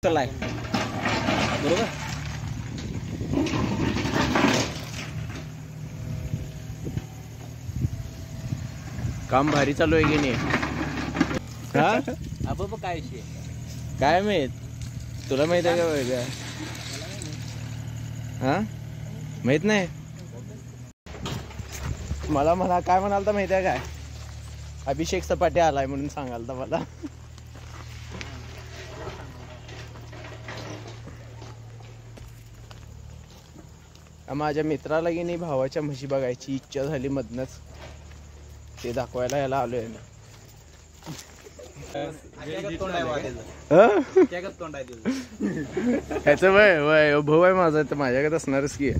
चलाय बरोबर. काम भारी चालू आहे की नाही? हा बाबा काय विषय काय माहित, तुला माहित आहे का वेगळं? हा माहित नाही मला काय म्हणाल तर माहित आहे काय? अभिषेक सपाटे आलाय म्हणून सांगाल तर मला. माझ्या मित्राला की नाही भावाच्या म्हशी बघायची इच्छा झाली मधनच, ते दाखवायला याला आलोय ना. ह्याच वय वय भाऊ आहे माझा, तर माझ्याकडे असणारच की.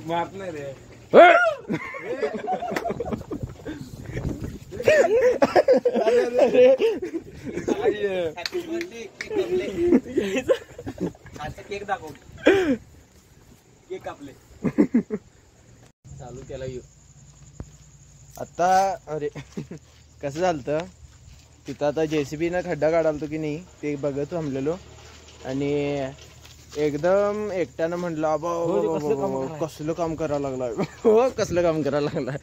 माफ नाही रे. केक दाखव, केक कापले चालू केला येऊ आता. अरे कसं झालं तिथं, आता JCB न खड्डा काढालतो की नाही ते बघत थांबलेलो आणि एकदम एकट्यानं म्हटलं अबा कसलं काम करायला लागलाय. हो कसलं काम करायला लागलाय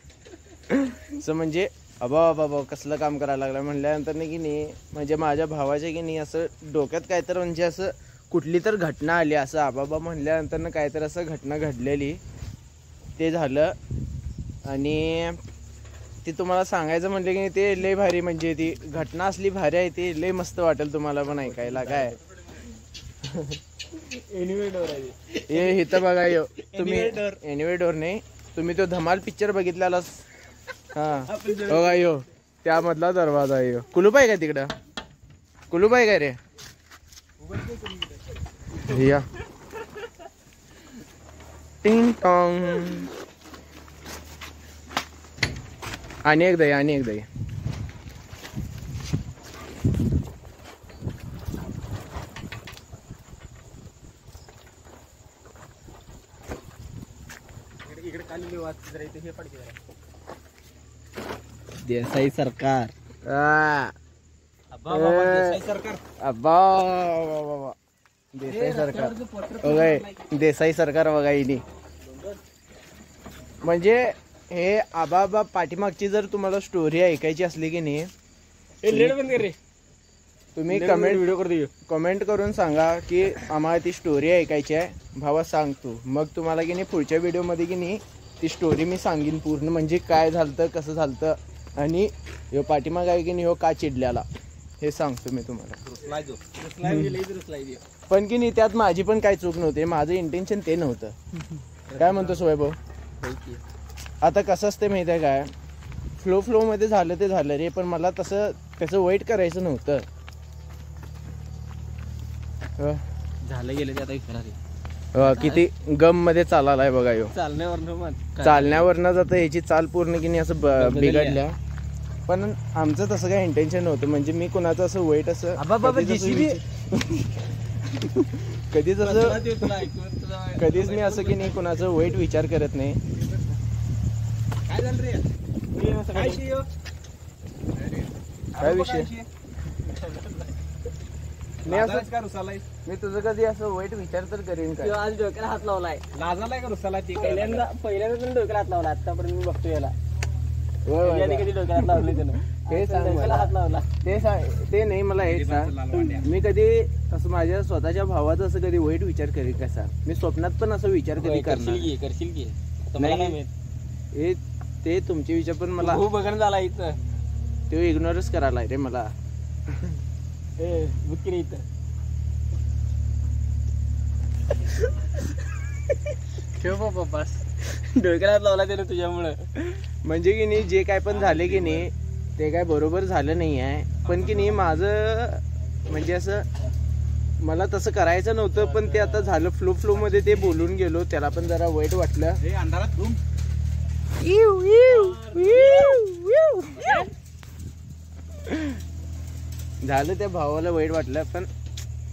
असं म्हणजे अबा बाबा कसलं काम करायला लागलाय म्हणल्यानंतर नाही की नाही, म्हणजे माझ्या भावाच्या की नाही असं डोक्यात काय तर म्हणजे असं कुठली तर घटना आली, असं आबाबा म्हणल्यानंतर ना काय तर असं घटना घडलेली ते झालं. आणि ती तुम्हाला सांगायचं म्हटलं की नाही ते लय भारी, म्हणजे ती घटना असली भारी आहे, ती लय मस्त वाटेल तुम्हाला पण ऐकायला. काय एनिवेडोर आहे हे इथं बघा यो तुम्ही, एनिवेडोर नाही, तुम्ही तो धमाल पिक्चर बघितलेलाच. हा बघा यो त्यामधला दरवाजा आहे. यो कुलूप आहे का तिकडं? कुलूप आहे का रे? या टिंग टॉंग. आणि एकदा ये, आणि एकदा ये. इकडे खाली वाच जरा, इथे हे पडते जरा. देसाई सरकार. अब्बा बाबा देसाई सरकार. अब्बा बाबा देसाई सरकार बघा, देसाई सरकार बघा इनी. म्हणजे हे आबाबा पाठीमागची जर तुम्हाला स्टोरी ऐकायची असली की नाही, तुम्ही कमेंट करून सांगा की आम्हाला ती स्टोरी ऐकायची आहे भावा, सांगतो. मग तुम्हाला की नाही पुढच्या व्हिडिओमध्ये की नाही ती स्टोरी मी सांगीन पूर्ण, म्हणजे काय झालं कसं झालं आणि ह्यो पाठीमाग आहे की नाही ह्यो का चिडल्याला हे सांगतो मी तुम्हाला. पण की नाही त्यात माझी पण काय चूक नव्हती, माझं इंटेन्शन ते नव्हतं. काय म्हणतो वैभव? आता कसं असते माहिती आहे काय, फ्लो मध्ये झालं ते झालं रे, पण मला तसं त्याचं वाईट करायचं नव्हतं. झालं गेलं ते आता विचारा. किती गम मध्ये चालालाय बघा यो. चालण्यावरनं जातं ह्याची चाल पूर्ण की नाही असं बिघडल्या. पण आमचं तसं काय इंटेन्शन नव्हतं, म्हणजे मी कोणाचं असं वाईट असं कधीच मी असं की नाही कोणाचं वाईट विचार करत नाही. काय झालं रे? काय विषय मी असं का रुसालाय? मी तुझं कधी असं वाईट विचार तर करीन काय? आज डोक्याला हात लावलाय. लाजालाय का रुसाला? ती पहिल्यांदा डोक्याला हात लावला आतापर्यंत मी बघतो याला. कधी डोक्याला हात लावले त्यानं? हे सांग मला. हात लावला ते नाही मला हे सांग, मी कधी असं माझ्या स्वतःच्या भावाचा असं कधी वाईट विचार करीन कसा? मी स्वप्नात पण असं विचार कधी करणार करशील की नाही. हे ते तुमचे विचार पण मला बघणं झाला इथं, ते इग्नोरच करायला रे मला. बुक्की इथं ठेव बाबा बस. डोक्याला हात लावला त्यानं तुझ्यामुळं. म्हणजे की नाही जे काय पण झाले की नाही ते काय बरोबर झालं नाही आहे, पण की नाही माझं म्हणजे असं मला तसं करायचं नव्हतं, पण ते आता झालं. फ्लो मध्ये ते बोलून गेलो, त्याला पण जरा वाईट वाटलं. अंधारात घुम झालं, त्या भावाला वाईट वाटलं. पण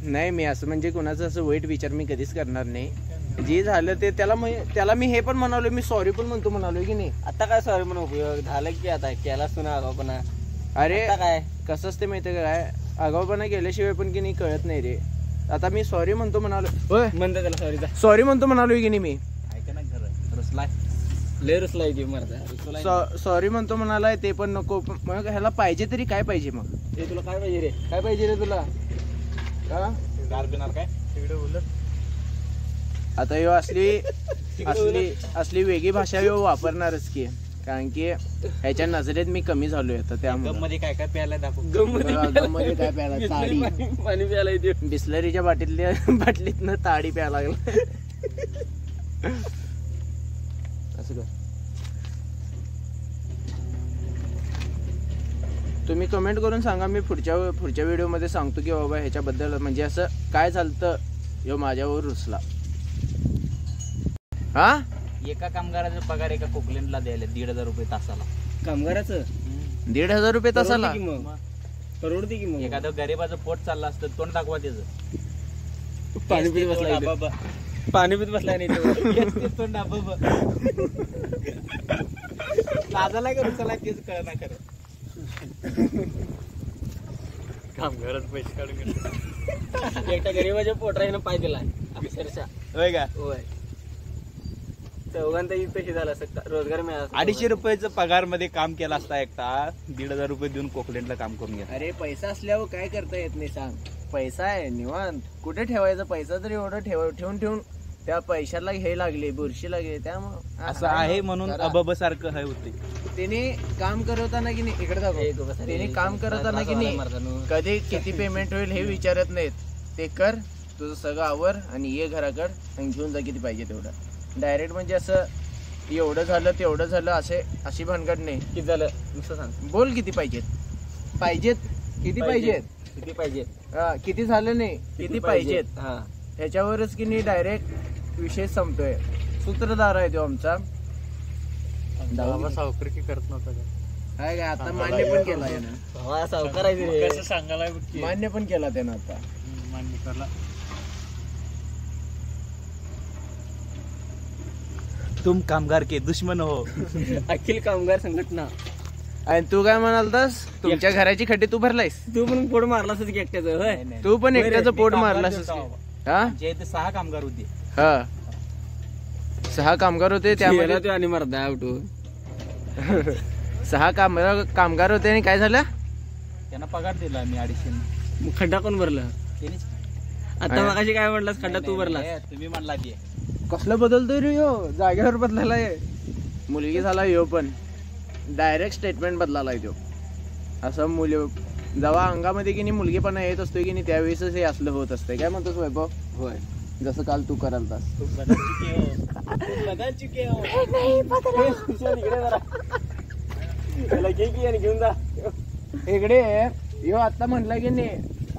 नाही, मी असं म्हणजे कोणाचं असं वाईट विचार मी कधीच करणार नाही. जे झालं ते त्याला मी हे पण म्हणालो, मी सॉरी पण म्हणतो म्हणालो की नाही. आता काय सॉरी म्हणून उपयोग झालं की आता केलास तू ना आगाऊपणा. अरे आता काय कसं असते माहिती का काय, आगाऊपणा केल्याशिवाय पण की नाही कळत नाही रे. आता मी सॉरी म्हणतो म्हणालो, होय म्हणतो त्याला सॉरी सॉरी म्हणतो म्हणालो की नाही मी. ऐका ना खरं रुसलाय लय रुसलाय की मरदा. सॉरी म्हणतो म्हणालाय ते पण नको. मग ह्याला पाहिजे तरी काय पाहिजे मग. हे तुला काय पाहिजे रे? काय पाहिजे रे तुला. गार पिणार काय तिकडे बोलत. आता ह्यो असली वेगळी भाषा ह्यो वापरणारच की, कारण की ह्याच्या नजरेत मी कमी झालोय आता. त्यामुळे मध्ये काय काय प्यायला दाखव. गममध्ये काय प्यायला, ताडी पाणी प्यायला येते. बिस्लरीच्या बाटलीतनं ताडी प्यायला लागला. असं कर. तुम्ही कमेंट करून सांगा, मी पुढच्या व्हिडिओमध्ये सांगतो की बाबा ह्याच्याबद्दल म्हणजे असं काय चालतं. ह्यो माझ्यावर रुसला. हा एका कामगाराचा पगार एका कोकलेंडला द्यायला 1,500 रुपये तासाला. कामगाराचं 1,500 रुपये तासाला. परवडते की मग. एखादं गरीबाचं पोट चाललं असतं, तोंड दाखवा त्याचं. पाणी पित बसलाय, पाणी पित बसलाय नाही तोंड लाजाला का रुसाला तेच कळ ना खरं. कामगारात पैसे काढून घेतले. एकटा गरीबाच्या पोटराईनं पाय दिलाय अक्षरशः. होय का. होय. चौघांचा पैसे झाला असं रोजगार मिळाला. 250 रुपयाचं पगार मध्ये काम केला असता एकटा, 1,500 रुपये देऊन कोकलेंडला काम करून घ्या. अरे पैसा असल्यावर काय करता येत नाही सांग. पैसा आहे निवांत, कुठे ठेवायचा पैसा तरी एवढं ठेवून त्या पैशाला हे लागले, बुरशी लागली. त्यामुळं असं आहे म्हणून अबब सारखं आहे होते. त्याने काम करवताना की नाही, इकडे दाखव, त्याने काम करताना की नाही कधी किती पेमेंट होईल हे विचारत नाहीत. ते कर तुझं सगळं आवर आणि ये घराकडं आणि घेऊन जा किती पाहिजे तेवढं. डायरेक्ट म्हणजे असं एवढं झालं तेवढं झालं अशी भानगड नाही. किती झालं नुसतं सांग. बोल किती पाहिजेत किती पाहिजेत किती पाहिजे. किती झालं नाही किती पाहिजेत. हा ह्याच्यावरच की नाही डायरेक्ट विषय संपतोय. सूत्रधार आहे तो आमचा. सावकर की करत नव्हता काय काय आता मान्य पण केला यानं. सावकार आहे रे. कसं सांगायला मान्य पण केला त्यानं आता. मान्य करला. तुम कामगार के दुश्मन हो. अखिल कामगार संघटना. आणि तू काय म्हणालतास, तुमच्या घराची खड्डे तू भरलायस. तू पण पोट मारलास की एकट्याचं. होय तू पण एकट्याचं पोट मारलास. हा जे इथे 6 कामगार होते. हा 6 कामगार होते. त्यामध्ये आणि मरदा उठू 6 कामगार होते. आणि काय झालं, त्यांना पगार दिला मी 250. मग खड्डा कोण भरलं. त्यांनीच. आता मगाशी काय म्हणलास, खड्डा तू भरला. तुम्ही म्हणला की कसलं बदलतोय रे ह्यो, जागेवर बदलाय. मुलगी झाला ह्यो पण डायरेक्ट स्टेटमेंट बदलालाय तो. असं जेव्हा अंगामध्ये की नाही मुलगीपणा येत असतोय की नाही त्यावेळेस हे असलं होत असतंय. काय म्हणतोस वैभव. होय जसं काल तू करालतास. घेऊन जा इकडे ह्यो आता म्हटलं की नाही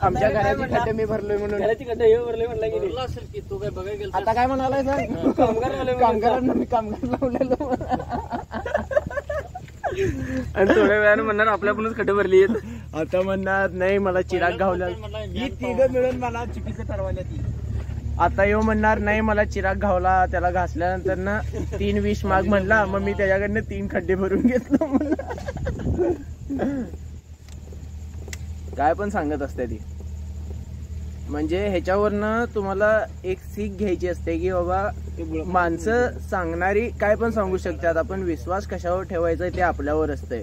आमच्या घराची खड्डे मी भरलोय म्हणून. घराची खड्डा हे भरले म्हणला की नाही. असेल की तू काय बघायला गेला. आता काय म्हणालाय सर, कामगारांना मी कामगार लावलेलो. आणि थोड्या वेळानं म्हणणार आपल्याकडूनच खड्डे भरली. आता म्हणणार नाही मला चिराग घावला. ही तिघं मिळून मला चुकीचं ठरवायला ती. आता येऊ म्हणणार नाही मला चिराग घावला, त्याला घासल्यानंतर ना 3 विष माग म्हणला, मग मी त्याच्याकडनं 3 खड्डे भरून घेतलो. काय पण सांगत असते ती. म्हणजे ह्याच्यावरनं तुम्हाला एक सीख घ्यायची असते की बाबा माणसं सांगणारी काय पण सांगू शकतात, आपण विश्वास कशावर ठेवायचा ते आपल्यावर असते.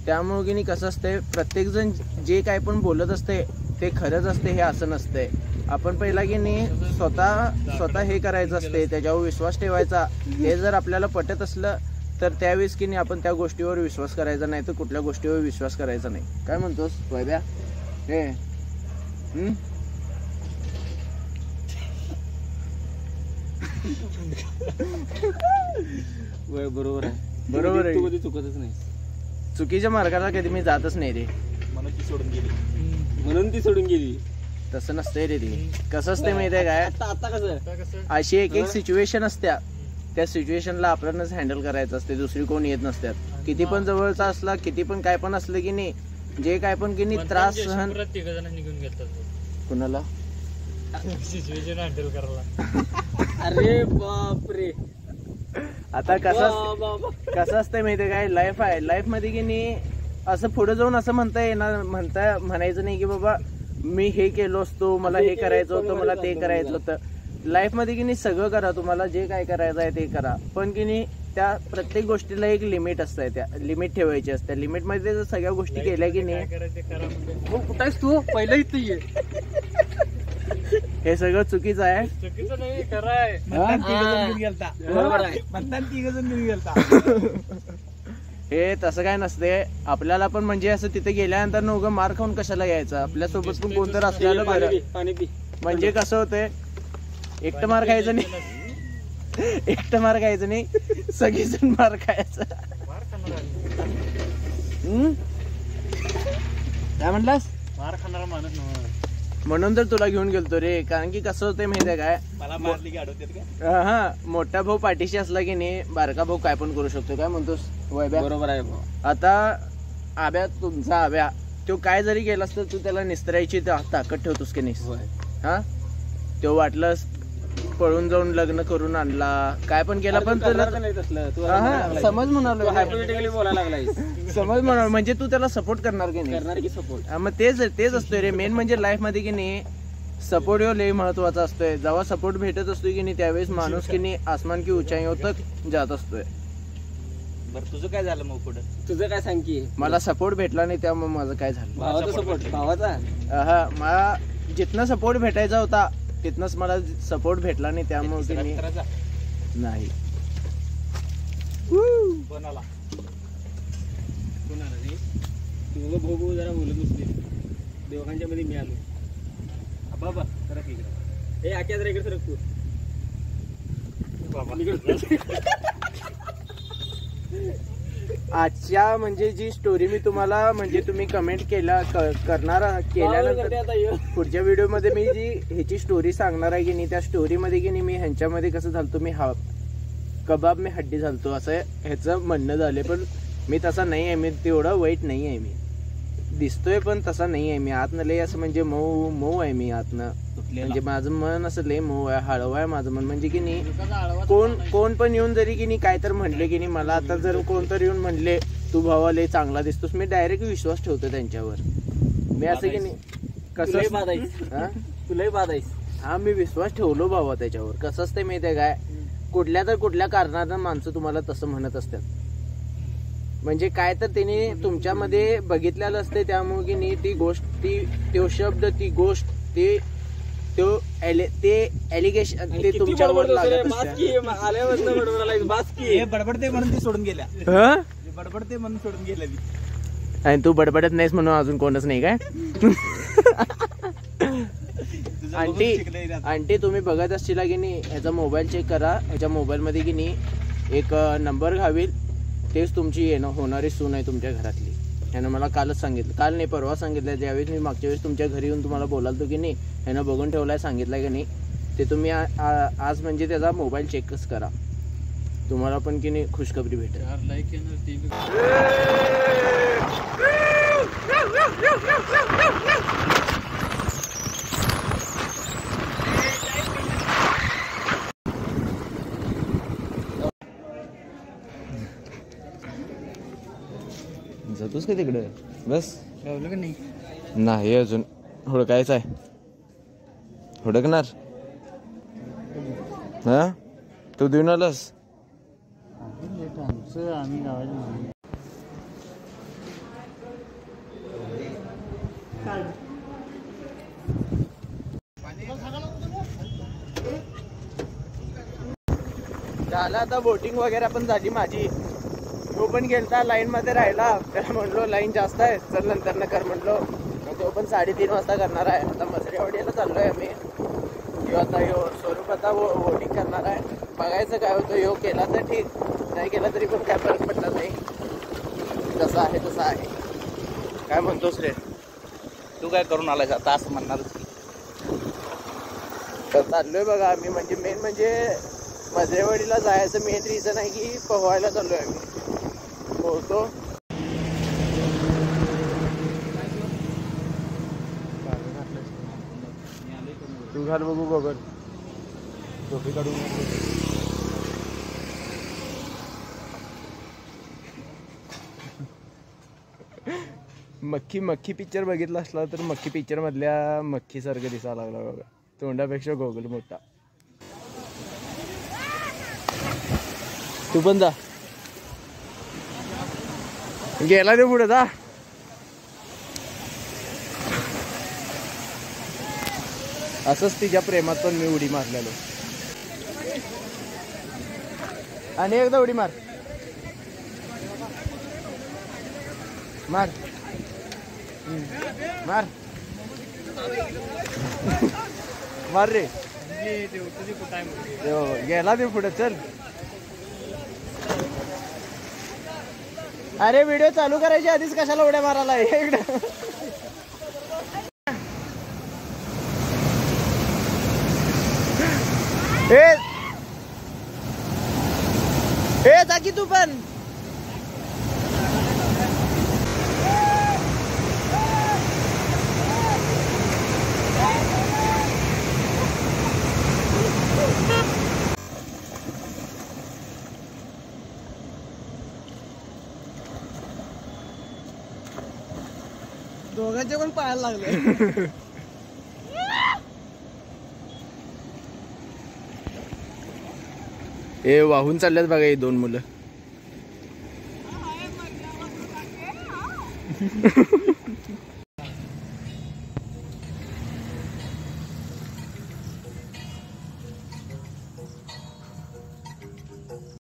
त्यामुळे की नाही कसं असते, प्रत्येक जण जे काय पण बोलत असते ते खरंच असते हे असं नसतंय. आपण पहिला की नाही स्वतः हे करायचं असते, त्याच्यावर विश्वास ठेवायचा. हे जर आपल्याला पटत असलं तर त्यावेळेस की नाही आपण त्या गोष्टीवर विश्वास करायचा, नाही तर कुठल्या गोष्टीवर विश्वास करायचा नाही. काय म्हणतोस वैभ्या. हे बरोबर आहे. बरोबर आहे. तू कधी चुकतच नाही. चुकीच्या मार्गाला कधी मी जातच नाही रे. म्हणून ती सोडून गेली. म्हणून ती सोडून गेली. तसं नसतंय रे ती. कसं असते माहितीये काय, आता कसं अशी एक सिच्युएशन असत्या, त्या सिच्युएशनला आपल्यालाच हँडल करायचं असते, दुसरी कोण येत नसतात. किती पण जवळचा असला, किती पण काय पण असलं की नाही, जे काय पण की नाही त्रास सहन. निघून गेलतात. कुणाला सिच्युएशन हँडल करायला. अरे बापरे. आता कसं असतंय माहितीये काय, लाईफ आहे, लाईफ मध्ये की नाही असं पुढे जाऊन असं म्हणायचं नाही की बाबा मी हे केलो असतो, मला हे करायचं होतं, मला ते करायचं होतं. लाईफ मध्ये की नाही सगळं करा, तुम्हाला जे काय करायचं आहे ते करा, पण की नाही त्या प्रत्येक गोष्टीला एक लिमिट असते, त्या लिमिट ठेवायची असते. लिमिट मध्ये जर सगळ्या गोष्टी केल्या की नाही, कुठं आहेस तू, पहिलं इथं ये. हे सगळं चुकीचं आहे. चुकीचं नाही, खरं आहे. बरोबर आहे. हे तसं काय नसते. आपल्याला पण म्हणजे असं तिथे गेल्यानंतर नव्हतं मार खाऊन कशाला यायचं, आपल्यासोबत पण कोणतं असलेलं बरं. पाणी पी. म्हणजे कसं होतंय, एकटं मार खायचं नाही, एकटं मार खायचं नाही, सगळीजण मार खायचं. काय म्हणलास? मार खाणारा माणूस नव्हता. म्हणून तर तुला घेऊन गेलतो रे. कारण की कसं होतंय माहितीये काय, मला मारली की अडवतात का? हा, मोठा भाऊ पाठीशी असला की नाही बारका भाऊ काय पण करू शकतो. काय म्हणतोस वैभ्या? बरोबर आहे. आता आब्या, तुमचा आब्या, तो काय जरी गेला असतं तू त्याला निस्तरायची ताकद ठेवतोस की नाही? हा, तो वाटलंस पळून जाऊन लग्न करून आणला, काय पण केला, पण तुला समज म्हणालो, बोलायला लागलाय. समज म्हणाल म्हणजे तू त्याला सपोर्ट करणार की नाही? करणार की सपोर्ट. मग तेच असतोय रे मेन म्हणजे लाईफ मध्ये की नाही. सपोर्ट हो लय महत्वाचा असतोय. जेव्हा सपोर्ट भेटत असतोय की नाही त्यावेळेस माणूस की नाही आसमान की उंचाईवर तक जात असतोय. बरं तुझं काय झालं मग पुढे? तुझं काय सांग की? मला सपोर्ट भेटला नाही त्यामुळे माझं काय झालं. भावाचा सपोर्ट. भावाचा हा, मला जिथनं सपोर्ट भेटायचा होता तिथनच मला सपोर्ट भेटला नाही त्यामुळे नाही. कोणाला दोघं भाऊ जरा बोलत नसते. दोघांच्या मध्ये मी आलो. बाबा जरा इकडे. ए आक्या जरा इकडे सरक तू. आजच्या म्हणजे जी स्टोरी मी तुम्हाला म्हणजे तुम्ही कमेंट केल्यानंतर पुढच्या व्हिडिओ मध्ये मी जी ह्याची स्टोरी सांगणार आहे की नाही, त्या स्टोरी मध्ये की नाही मी ह्यांच्यामध्ये कसं झालतो, मी कबाब मी हड्डी झालतो असं ह्याचं म्हणणं झाले. पण मी तसा नाही आहे, मी तेवढं वाईट नाही आहे. मी दिसतोय पण तसा नाही आहे. मी आतनं लय असं म्हणजे मऊ मऊ आहे. मी आतनं म्हणजे माझं मन असं लय मऊ आहे, हळवं आहे माझं मन. म्हणजे की नाही कोण पण येऊन जरी की नाही काय तर म्हणले की नाही, मला आता जर कोणतरी येऊन म्हणले तू भावा लय चांगला दिसतोस, मी डायरेक्ट विश्वास ठेवतो त्यांच्यावर. मी असं की नाही कसं तुलाही बाधायस. हा, मी विश्वास ठेवलो भावा त्याच्यावर. कसं असते माहितीये काय, कुठल्या कारणानं माणसं तुम्हाला तसं म्हणत असतात. म्हणजे काय तर त्यांनी तुमच्यामध्ये बघितलेलं असते त्यामुळे की नाही ती गोष्ट, तो शब्द, ती गोष्ट, ते एलिगेशन ते तुमच्यावर लागत असते. बडबडते म्हणून ती सोडून गेल्या. बडबडते म्हणून सोडून गेल्या ती. आणि तू बडबडत नाहीस म्हणून अजून कोणच नाही काय? आंटी तुम्ही बघत असशील की नाही, ह्याचा मोबाईल चेक करा. ह्याच्या मोबाईल मध्ये की नाही एक नंबर घावील, तेच तुमची होणारी सून आहे तुमच्या घरातली. ह्यानं मला कालच सांगितलं, काल नाही परवा सांगितलं. ज्यावेळेस मी मागच्या वेळेस तुमच्या घरी येऊन तुम्हाला बोलालतो की नाही, ह्यानं बघून ठेवलाय सांगितलंय की नाही, ते तुम्ही आज म्हणजे त्याचा मोबाईल चेकच करा. तुम्हाला पण की नाही खुशखबरी भेटेल. जातोस का तिकडे? बस नाही अजून हुडकायचं आहे. हुडकणार? हा, तू देऊन आलास? झालं आता बोटिंग वगैरे पण झाली माझी. तो पण गेलता लाईन मध्ये राहिला, त्याला म्हणलो लाईन जास्त आहे चल नंतर न कर म्हणलो. तो पण 3:30 वाजता करणार आहे. आता मसरेवाडीला चाललोय आम्ही. आता स्वरूप आता बोटिंग करणार आहे. बघायचं काय होतं. योग केला तर ठीक, नाही केला तरी पण काय फरक पडला नाही. जसं आहे तसं आहे. काय म्हणतोस रे? तू काय करून आलायस आता असं म्हणणारच की. तर चाललोय बघा आम्ही. म्हणजे मेन म्हणजे मजरेवाडीला जायचं मेन रिझन आहे की पोहायला चाललोय आम्ही. पोहतो तू तू घाल बघू गोगल टोपी काढून मक्खी मक्खी पिक्चर बघितला असला तर मक्खी पिक्चर मधल्या मक्खी सारखं दिसायला लागला बघा तोंडापेक्षा गोगल मोठा तू पण जा गेला ते पुढे जा असंच तिच्या प्रेमात पण मी उडी मारलेलो आणि एकदा उडी मार मार मार मार रे गेला ते पुढे चल अरे व्हिडिओ चालू करायची आधीच कशाला उड्या मारायला इकडं ए जा की तू पण दोघांचे पण पायाला लागले ए वाहून चालल्यात बघा ही दोन मुलं